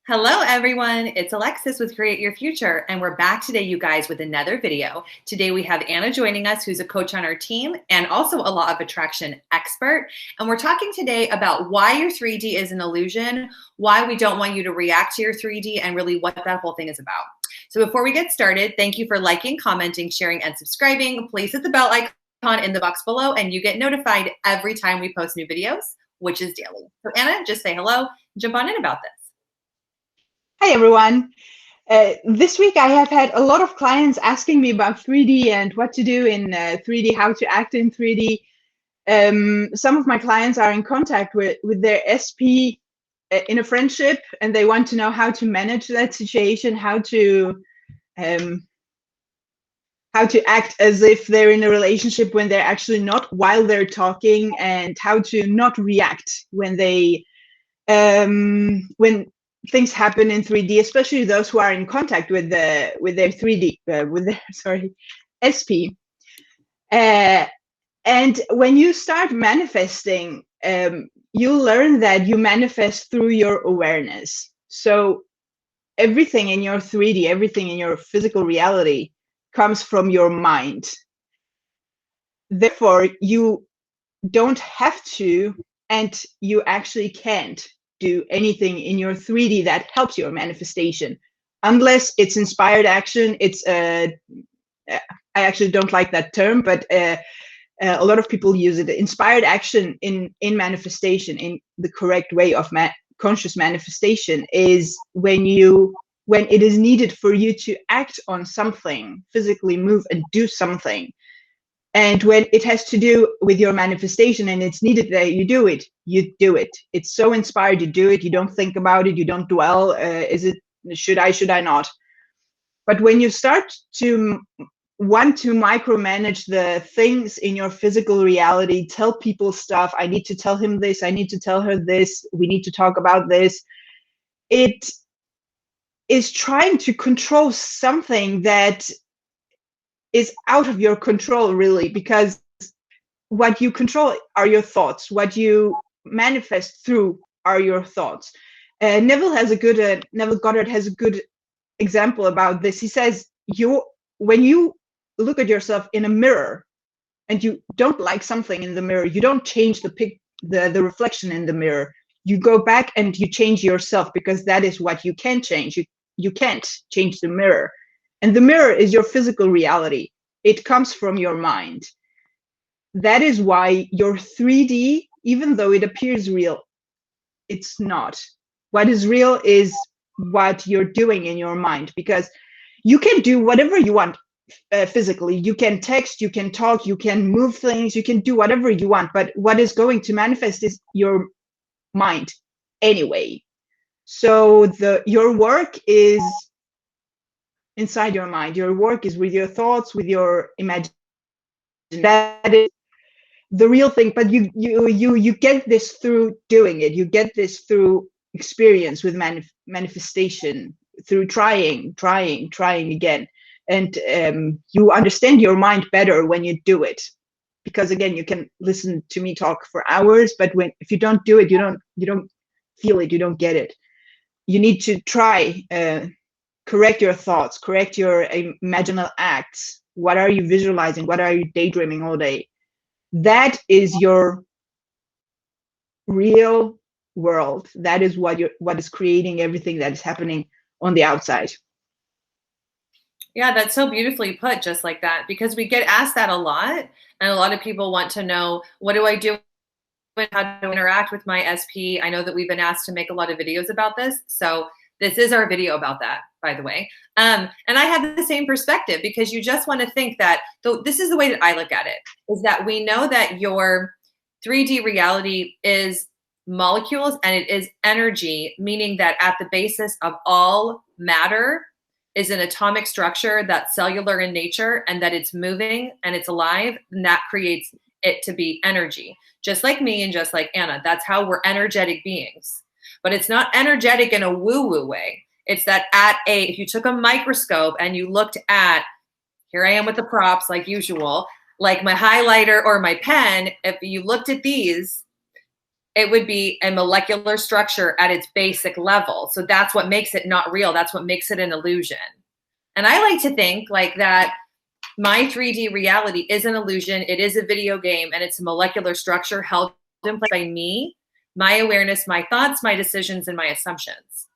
Hello, everyone. It's Alexis with Create Your Future, and we're back today, you guys, with another video. Today, we have Anna joining us, who's a coach on our team and also a law of attraction expert. And we're talking today about why your 3D is an illusion, why we don't want you to react to your 3D, and really what that whole thing is about. So before we get started, thank you for liking, commenting, sharing, and subscribing. Please hit the bell icon in the box below, and you get notified every time we post new videos, which is daily. So Anna, just say hello, jump on in about this. Hi, everyone. This week I have had a lot of clients asking me about 3D and what to do in 3D, how to act in 3D. Some of my clients are in contact with their SP in a friendship, and they want to know how to manage that situation, how to act as if they're in a relationship when they're actually not while they're talking, and how to not react when when things happen in 3D, especially those who are in contact with their 3D, SP. And when you start manifesting, you learn that you manifest through your awareness. So everything in your 3D, everything in your physical reality comes from your mind. Therefore, you don't have to, and you actually can't do anything in your 3D that helps your manifestation, unless it's inspired action. It's I actually don't like that term, but a lot of people use it. Inspired action in manifestation, in the correct way of conscious manifestation, is when it is needed for you to act on something, physically move and do something. And when it has to do with your manifestation and it's needed that you do it, you do it. It's so inspired, you do it. You don't think about it. You don't dwell. Should I not? But when you start to want to micromanage the things in your physical reality, tell people stuff. I need to tell him this. I need to tell her this. We need to talk about this. It is trying to control something that is out of your control, really, because what you control are your thoughts. What you manifest through are your thoughts. Neville Goddard has a good example about this. He says, when you look at yourself in a mirror and you don't like something in the mirror, you don't change the reflection in the mirror. You go back and you change yourself, because that is what you can change. You can't change the mirror. And the mirror is your physical reality. It comes from your mind. That is why your 3D, even though it appears real, it's not. What is real is what you're doing in your mind, because you can do whatever you want physically. You can text, you can talk, you can move things, you can do whatever you want. But what is going to manifest is your mind anyway. So your work is inside your mind. Your work is with your thoughts, with your imagination. That is the real thing. But you get this through doing it. You get this through experience with manifestation, through trying again. And you understand your mind better when you do it. Because again, you can listen to me talk for hours, but if you don't do it, you don't feel it, you don't get it. You need to try. Correct your thoughts, correct your imaginal acts. What are you visualizing? What are you daydreaming all day? That is your real world. That is what is creating everything that is happening on the outside. Yeah, that's so beautifully put, just like that, because we get asked that a lot, and a lot of people want to know, what do I do? How to interact with my SP? I know that we've been asked to make a lot of videos about this, so this is our video about that, by the way. And I had the same perspective, because you just want to think that, this is the way that I look at it, is that we know that your 3D reality is molecules and it is energy, meaning that at the basis of all matter is an atomic structure that's cellular in nature, and that it's moving and it's alive, and that creates it to be energy. Just like me and just like Anna, that's how we're energetic beings. But it's not energetic in a woo-woo way. It's that if you took a microscope and you looked at, here I am with the props like usual, like my highlighter or my pen, if you looked at these, it would be a molecular structure at its basic level. So that's what makes it not real. That's what makes it an illusion. And I like to think like that my 3D reality is an illusion. It is a video game, and it's a molecular structure held in place by me, my awareness, my thoughts, my decisions, and my assumptions.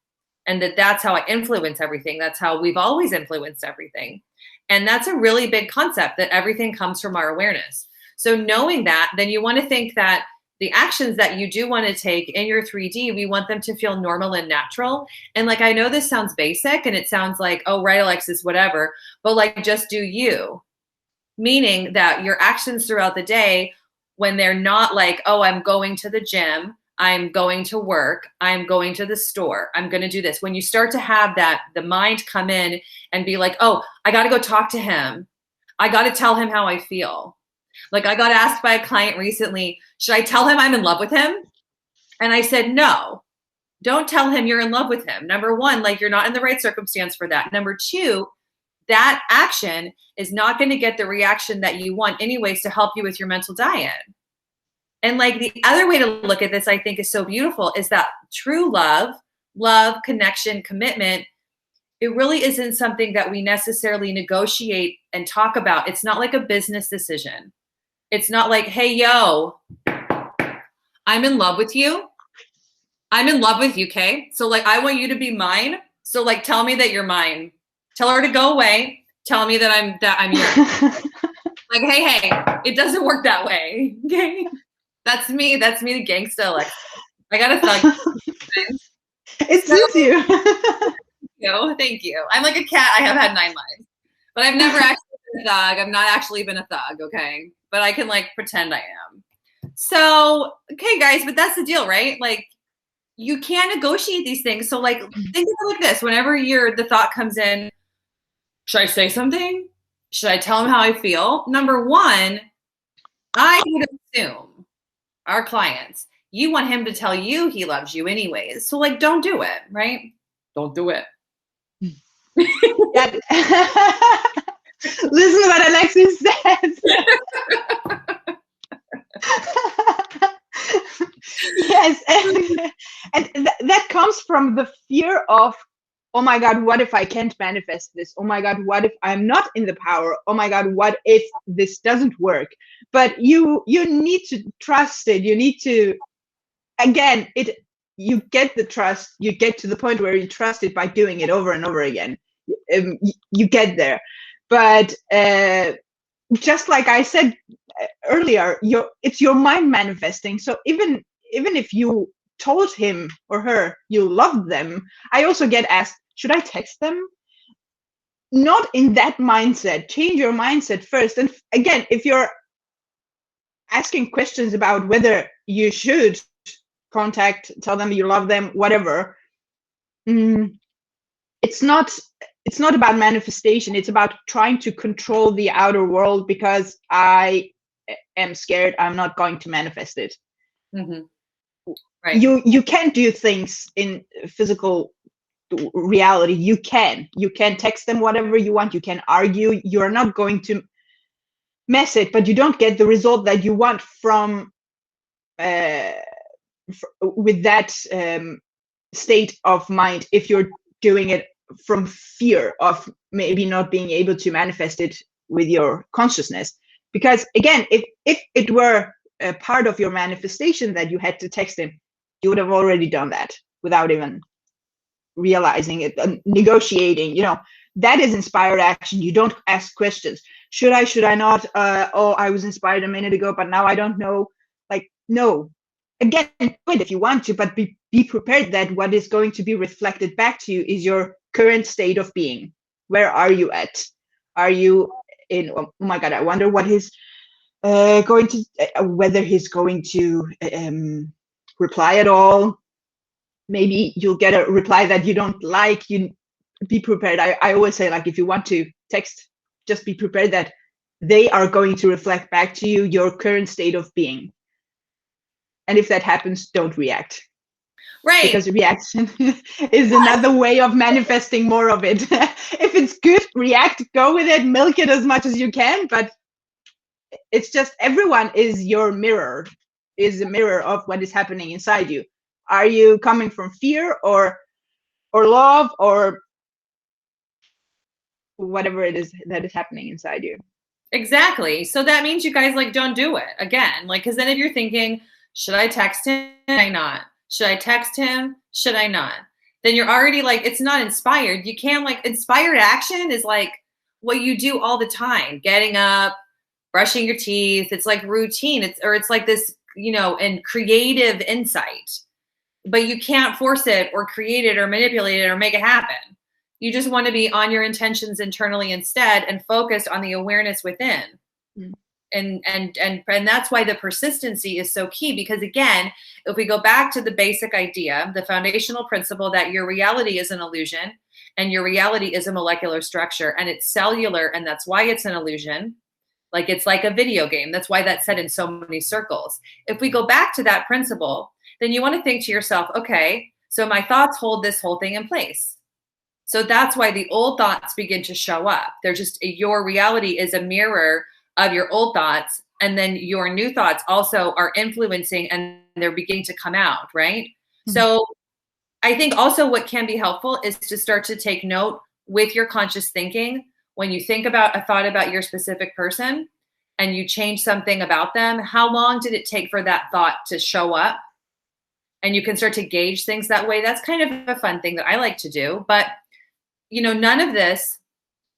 And that's how I influence everything. That's how we've always influenced everything. And that's a really big concept, that everything comes from our awareness. So knowing that, then you want to think that the actions that you do want to take in your 3D, we want them to feel normal and natural. And like, I know this sounds basic and it sounds like, oh, right, Alexis, whatever, but like, just do you. Meaning that your actions throughout the day, when they're not like, oh, I'm going to the gym, I'm going to work, I'm going to the store, I'm going to do this. When you start to have that, the mind come in and be like, oh, I got to go talk to him. I got to tell him how I feel. Like, I got asked by a client recently, should I tell him I'm in love with him? And I said, no, don't tell him you're in love with him. Number one, like, you're not in the right circumstance for that. Number two, that action is not going to get the reaction that you want anyways to help you with your mental diet. And like, the other way to look at this, I think, is so beautiful, is that true love, connection, commitment, it really isn't something that we necessarily negotiate and talk about. It's not like a business decision. It's not like, hey, yo, I'm in love with you. I'm in love with you, Kay. So like, I want you to be mine. So like, tell me that you're mine. Tell her to go away. Tell me that I'm yours. Like, hey, it doesn't work that way. Okay. That's me, the gangsta. Like, I got a thug. It suits you. Thank you. I'm like a cat. I have had 9 lives, but I've never actually been a thug. I've not actually been a thug. Okay. But I can like pretend I am. So, okay, guys, but that's the deal, right? Like, you can't negotiate these things. So like, think of it like this. Whenever the thought comes in, should I say something? Should I tell him how I feel? Number one, I would assume our clients, you want him to tell you he loves you anyways. So like, don't do it, right? Don't do it. Listen to what Alexis says. Yes, and that comes from the fear of, oh my God, what if I can't manifest this? Oh my God, what if I'm not in the power? Oh my God, what if this doesn't work? But you need to trust it. You need to, again, you get the trust. You get to the point where you trust it by doing it over and over again. You get there. But just like I said earlier, it's your mind manifesting. So even if you told him or her you loved them, I also get asked, should I text them? Not in that mindset. Change your mindset first. And again, if you're asking questions about whether you should tell them you love them, whatever, it's not about manifestation. It's about trying to control the outer world because I am scared I'm not going to manifest it. Mm-hmm. Right. You can't do things in physical reality. You can text them whatever you want. You can argue. You're not going to mess it, but you don't get the result that you want from with that state of mind if you're doing it from fear of maybe not being able to manifest it with your consciousness. Because again, if it were a part of your manifestation that you had to text him, you would have already done that without even realizing it, negotiating. That is inspired action. You don't ask questions. Should I not? Oh, I was inspired a minute ago, but now I don't know. Like, no. Again, do it if you want to, but be prepared that what is going to be reflected back to you is your current state of being. Where are you at? Are you in, oh my God, I wonder what he's whether he's going to reply at all. Maybe you'll get a reply that you don't like. You be prepared. I always say, like, if you want to text, just be prepared that they are going to reflect back to you your current state of being. And if that happens, don't react. Right. Because reaction is another way of manifesting more of it. If it's good, react, go with it, milk it as much as you can. But it's just, everyone is your mirror. is a mirror of what is happening inside you. Are you coming from fear or love or whatever it is that is happening inside you? Exactly. So that means you guys like don't do it again. Like, because then if you're thinking, should I text him? Should I not? Should I text him? Should I not? Then you're already like, it's not inspired. You can't like, inspired action is like what you do all the time. Getting up, brushing your teeth. It's like routine. It's like this, you know, and creative insight. But you can't force it or create it or manipulate it or make it happen. You just want to be on your intentions internally instead and focused on the awareness within. Mm. And that's why the persistency is so key, because again, if we go back to the basic idea, the foundational principle that your reality is an illusion and your reality is a molecular structure and it's cellular, and that's why it's an illusion. Like it's like a video game. That's why that's said in so many circles. If we go back to that principle, then you want to think to yourself, okay, so my thoughts hold this whole thing in place. So that's why the old thoughts begin to show up. They're just, your reality is a mirror of your old thoughts. And then your new thoughts also are influencing and they're beginning to come out, right? Mm-hmm. So I think also what can be helpful is to start to take note with your conscious thinking. When you think about a thought about your specific person and you change something about them, how long did it take for that thought to show up? And you can start to gauge things that way. That's kind of a fun thing that I like to do. But, you know, none of this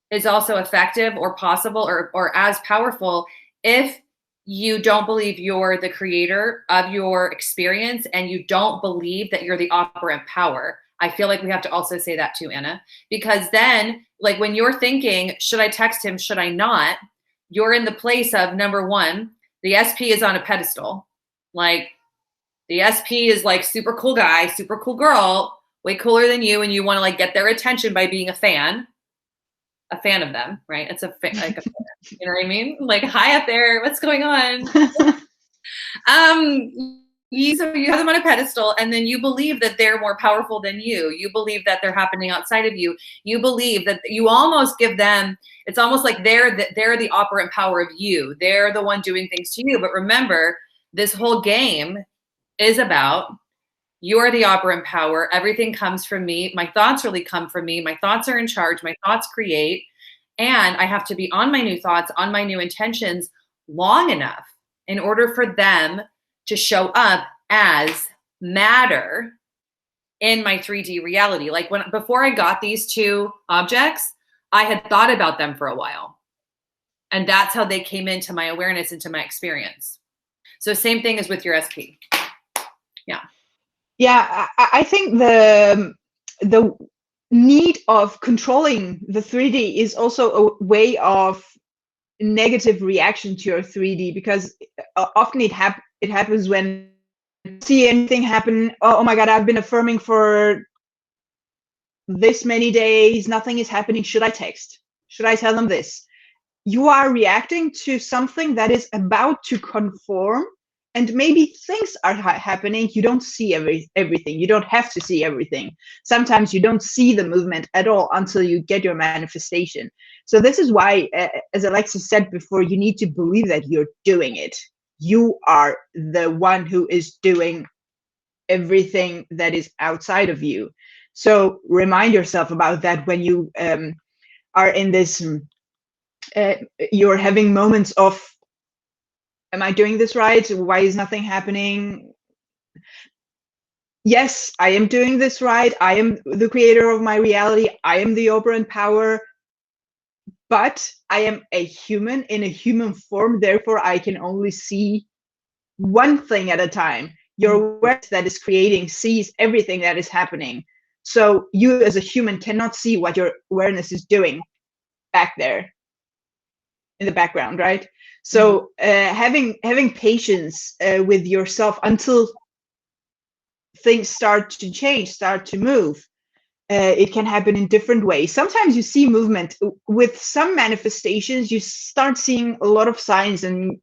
is also effective or possible or as powerful if you don't believe you're the creator of your experience and you don't believe that you're the operant power. I feel like we have to also say that too, Anna, because then like when you're thinking, should I text him? Should I not? You're in the place of, number one, the SP is on a pedestal. Like the SP is like super cool guy, super cool girl, way cooler than you. And you want to like get their attention by being a fan of them, right? It's a fan, like a fan, you know what I mean? Like, hi up there, what's going on? So you have them on a pedestal, and then you believe that they're more powerful than you. You believe that they're happening outside of you. You believe that you almost give them, it's almost like they're the operant power of you. They're the one doing things to you. But remember, this whole game is about, you are the operant power. Everything comes from me. My thoughts really come from me. My thoughts are in charge. My thoughts create. And I have to be on my new thoughts, on my new intentions long enough in order for them to show up as matter in my 3D reality. Like before I got these two objects, I had thought about them for a while. And that's how they came into my awareness, into my experience. So same thing as with your SP. Yeah. Yeah, I think the need of controlling the 3D is also a way of negative reaction to your 3D, because often it happens when you see anything happen. Oh my God, I've been affirming for this many days, nothing is happening. Should I text? Should I tell them this? You are reacting to something that is about to conform. And maybe things are happening. You don't see everything. You don't have to see everything. Sometimes you don't see the movement at all until you get your manifestation. So this is why, as Alexis said before, you need to believe that you're doing it. You are the one who is doing everything that is outside of you. So remind yourself about that when you are in this, you're having moments of, am I doing this right? Why is nothing happening? Yes, I am doing this right. I am the creator of my reality. I am the operant power. But I am a human in a human form. Therefore, I can only see one thing at a time. Your awareness that is creating sees everything that is happening. So you as a human cannot see what your awareness is doing back there in the background, right? So having patience with yourself until things start to change, start to move. It can happen in different ways. Sometimes you see movement. With some manifestations, you start seeing a lot of signs, and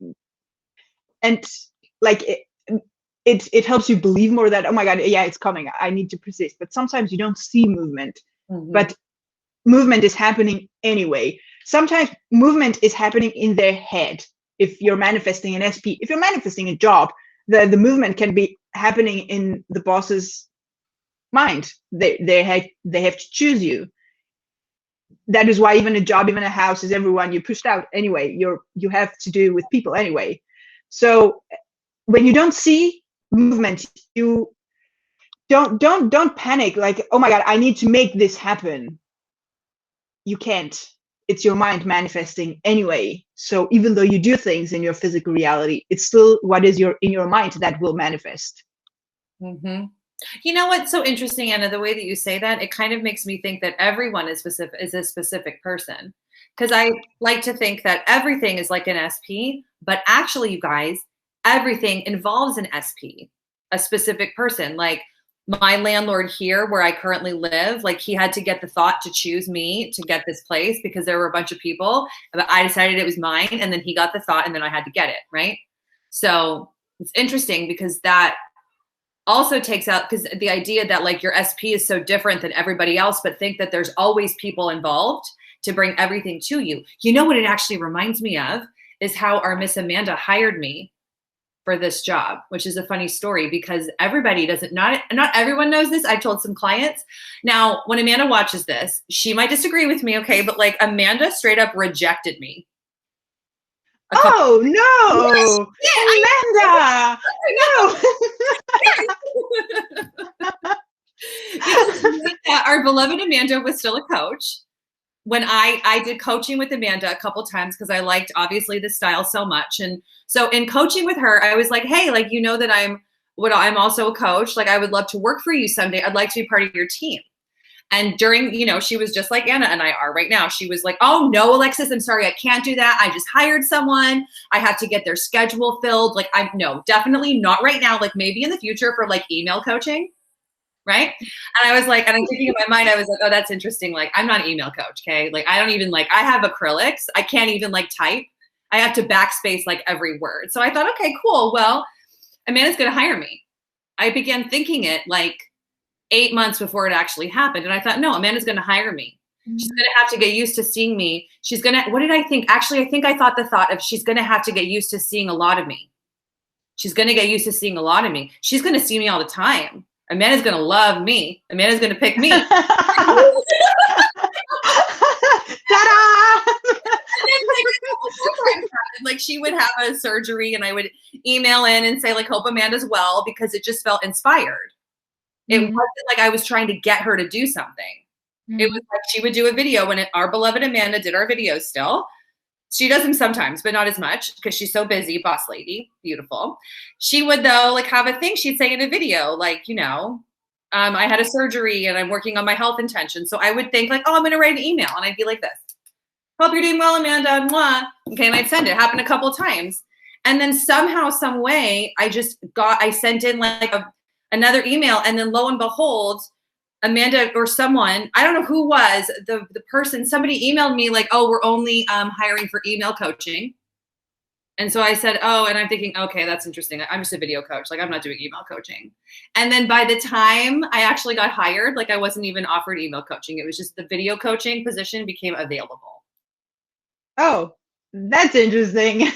like it helps you believe more that, oh my God, yeah, it's coming. I need to persist. But sometimes you don't see movement, but movement is happening anyway. Sometimes movement is happening in their head. If you're manifesting an SP, if you're manifesting a job, the movement can be happening in the boss's mind. They have to choose you. That is why even a job, even a house, is everyone you pushed out anyway. You have to do with people anyway. So when you don't see movement, you don't panic like, oh my God, I need to make this happen. You can't. It's your mind manifesting anyway. So even though you do things in your physical reality, it's still what is in your mind that will manifest. Mm-hmm. You know what's so interesting, Anna, the way that you say that, it kind of makes me think that everyone is a specific person. Because I like to think that everything is like an SP, but actually, you guys, everything involves an SP, a specific person. Like my landlord here where I currently live, like he had to get the thought to choose me to get this place because there were a bunch of people, but I decided it was mine, and then he got the thought and then I had to get it, right? So it's interesting because that also takes out, because the idea that like your SP is so different than everybody else, but think that there's always people involved to bring everything to you. You know what it actually reminds me of is how our Miss Amanda hired me for this job, which is a funny story because everybody doesn't, not everyone knows this. I've told some clients. Now, when Amanda watches this, she might disagree with me, okay, but like Amanda straight up rejected me. Oh no, Amanda! No. Our beloved Amanda was still a coach. When I did coaching with Amanda a couple times because I liked obviously the style so much, and so in coaching with her, I was like, hey, like you know that I'm also a coach. Like I would love to work for you someday. I'd like to be part of your team. And during, she was just like Anna and I are right now. She was like, oh no, Alexis, I'm sorry, I can't do that. I just hired someone. I have to get their schedule filled. Like no, definitely not right now. Like maybe in the future for like email coaching. Right. And I was like, and I'm thinking in my mind, I was like, oh, that's interesting. Like I'm not an email coach. Okay. Like I don't even I have acrylics. I can't even like type. I have to backspace like every word. So I thought, okay, cool. Well, Amanda's going to hire me. I began thinking it like 8 months before it actually happened. And I thought, no, Amanda's going to hire me. She's going to have to get used to seeing me. She's going to, what did I think? Actually, I think I thought the thought of she's going to have to get used to seeing a lot of me. She's going to get used to seeing a lot of me. She's going to see me all the time. Amanda's going to love me. Amanda's going to pick me. Ta-da! Like she would have a surgery and I would email in and say like, hope Amanda's well, because it just felt inspired. It wasn't like I was trying to get her to do something. It was like she would do a video when our beloved Amanda did our videos still. She does them sometimes, but not as much because she's so busy, boss lady, beautiful. She would though like have a thing she'd say in a video, like, I had a surgery and I'm working on my health intention. So I would think like, oh, I'm going to write an email. And I'd be like this, hope you're doing well, Amanda. Mwah. Okay. And I'd send it. Happened a couple of times. And then somehow, some way I sent in like another email, and then lo and behold, Amanda or someone, I don't know who was the person, somebody emailed me like, oh, we're only hiring for email coaching. And so I said, oh, and I'm thinking, okay, that's interesting. I'm just a video coach. Like I'm not doing email coaching. And then by the time I actually got hired, like I wasn't even offered email coaching. It was just the video coaching position became available. Oh, that's interesting.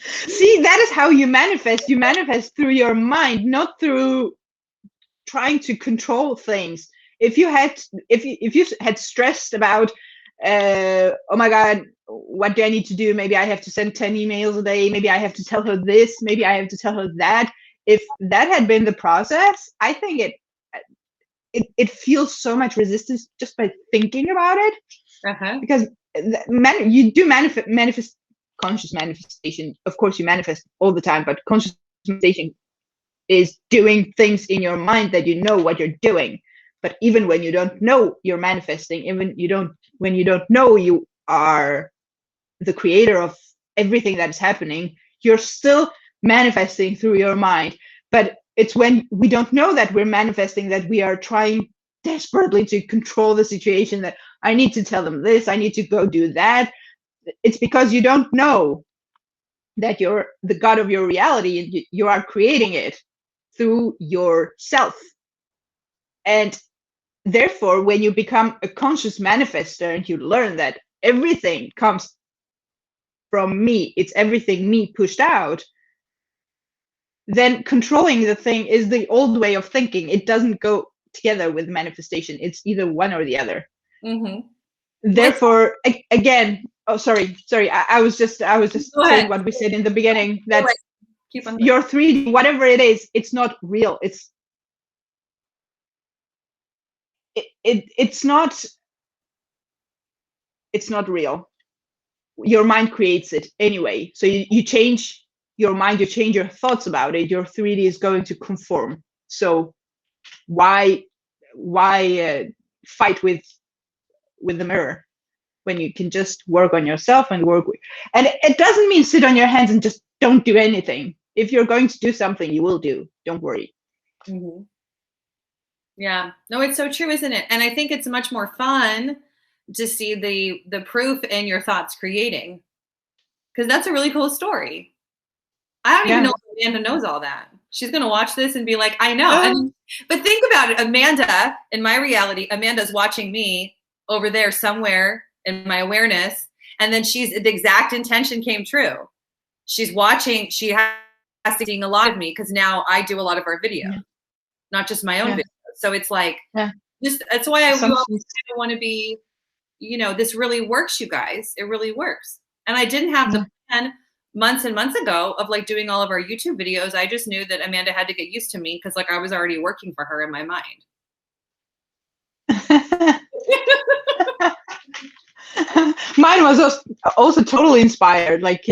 See, that is how you manifest. You manifest through your mind, not through trying to control things. If you had stressed about, oh my God, what do I need to do? Maybe I have to send 10 emails a day. Maybe I have to tell her this. Maybe I have to tell her that. If that had been the process, I think it feels so much resistance just by thinking about it. Because you do manifest conscious manifestation. Of course, you manifest all the time, but conscious manifestation is doing things in your mind that you know what you're doing. But even when you don't know you're manifesting, when you don't know you are the creator of everything that is happening, you're still manifesting through your mind. But it's when we don't know that we're manifesting that we are trying desperately to control the situation, that I need to tell them this, I need to go do that. It's because you don't know that you're the God of your reality and you are creating it through yourself. And therefore, when you become a conscious manifester and you learn that everything comes from me, it's everything me pushed out, then controlling the thing is the old way of thinking. It doesn't go together with manifestation. It's either one or the other. Mm-hmm. Therefore, again, oh, sorry. I was just saying what we said in the beginning, that keep on your 3D, whatever it is, it's not real. It's not real. Your mind creates it anyway. So you change your mind, you change your thoughts about it, your 3D is going to conform. So why fight with the mirror when you can just work on yourself and and it doesn't mean sit on your hands and just don't do anything. If you're going to do something, you will do. Don't worry. Mm-hmm. Yeah, no, it's so true, isn't it? And I think it's much more fun to see the proof in your thoughts creating, because that's a really cool story. I don't even know if Amanda knows all that. She's going to watch this and be like, I know. But think about it. Amanda, in my reality, Amanda's watching me over there somewhere in my awareness. And then the exact intention came true. She's watching. She has to seeing a lot of me because now I do a lot of our video, not just my own videos. So it's like, that's why we always want to be, this really works, you guys. It really works. And I didn't have the plan months and months ago of like doing all of our YouTube videos. I just knew that Amanda had to get used to me because like I was already working for her in my mind. Mine was also totally inspired. Like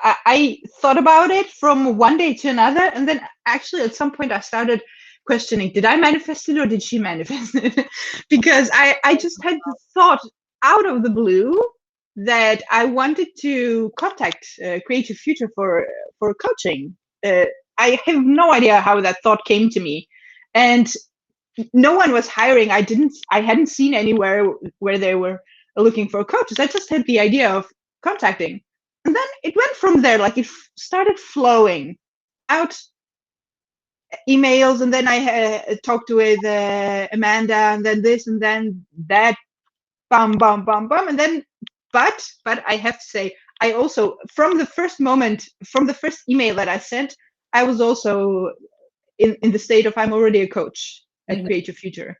I thought about it from one day to another, and then actually at some point I started questioning, did I manifest it or did she manifest it? Because I just had the thought out of the blue that I wanted to contact Creative Future for coaching. I have no idea how that thought came to me, and no one was hiring. I hadn't seen anywhere where they were looking for coaches. I just had the idea of contacting, and then it went from there. Like it started flowing out, emails, and then I talked with Amanda, and then this, and then that, bum, and then. But I have to say, I also, from the first email that I sent, I was also in the state of I'm already a coach at Creative Future.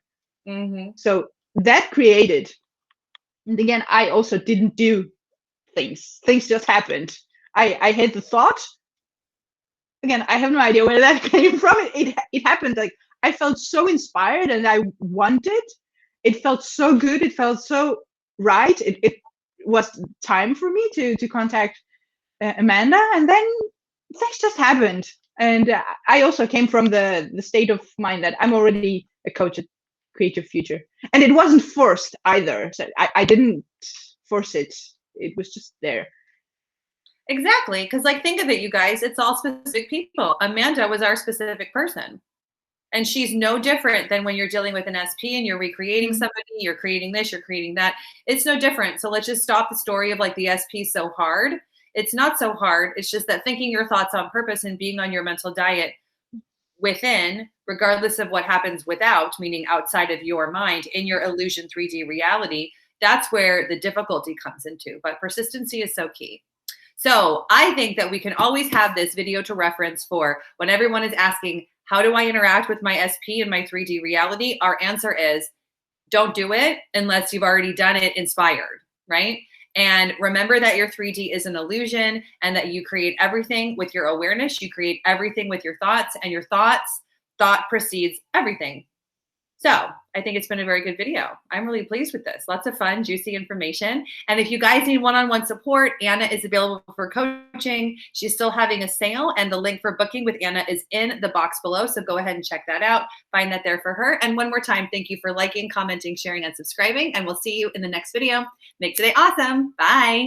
So that created, and again, I also didn't do things. Things just happened. I had the thought. Again, I have no idea where that came from. It happened. Like I felt so inspired, and I wanted. It felt so good. It felt so right. It was time for me to contact Amanda, and then things just happened. And I also came from the state of mind that I'm already a coach at Creative Future, and it wasn't forced either. So I didn't force it. It was just there. Exactly, because like think of it, you guys. It's all specific people. Amanda was our specific person. And she's no different than when you're dealing with an SP and you're recreating somebody, you're creating this, you're creating that. It's no different. So let's just stop the story of like the SP so hard. It's not so hard. It's just that thinking your thoughts on purpose and being on your mental diet within, regardless of what happens without, meaning outside of your mind, in your illusion 3D reality, that's where the difficulty comes into. But persistency is so key. So I think that we can always have this video to reference for when everyone is asking, how do I interact with my SP and my 3D reality? Our answer is don't do it unless you've already done it inspired, right? And remember that your 3D is an illusion and that you create everything with your awareness. You create everything with your thoughts, and your thought precedes everything. So I think it's been a very good video. I'm really pleased with this. Lots of fun, juicy information. And if you guys need one-on-one support, Anna is available for coaching. She's still having a sale, and the link for booking with Anna is in the box below. So go ahead and check that out. Find that there for her. And one more time, thank you for liking, commenting, sharing, and subscribing. And we'll see you in the next video. Make today awesome. Bye.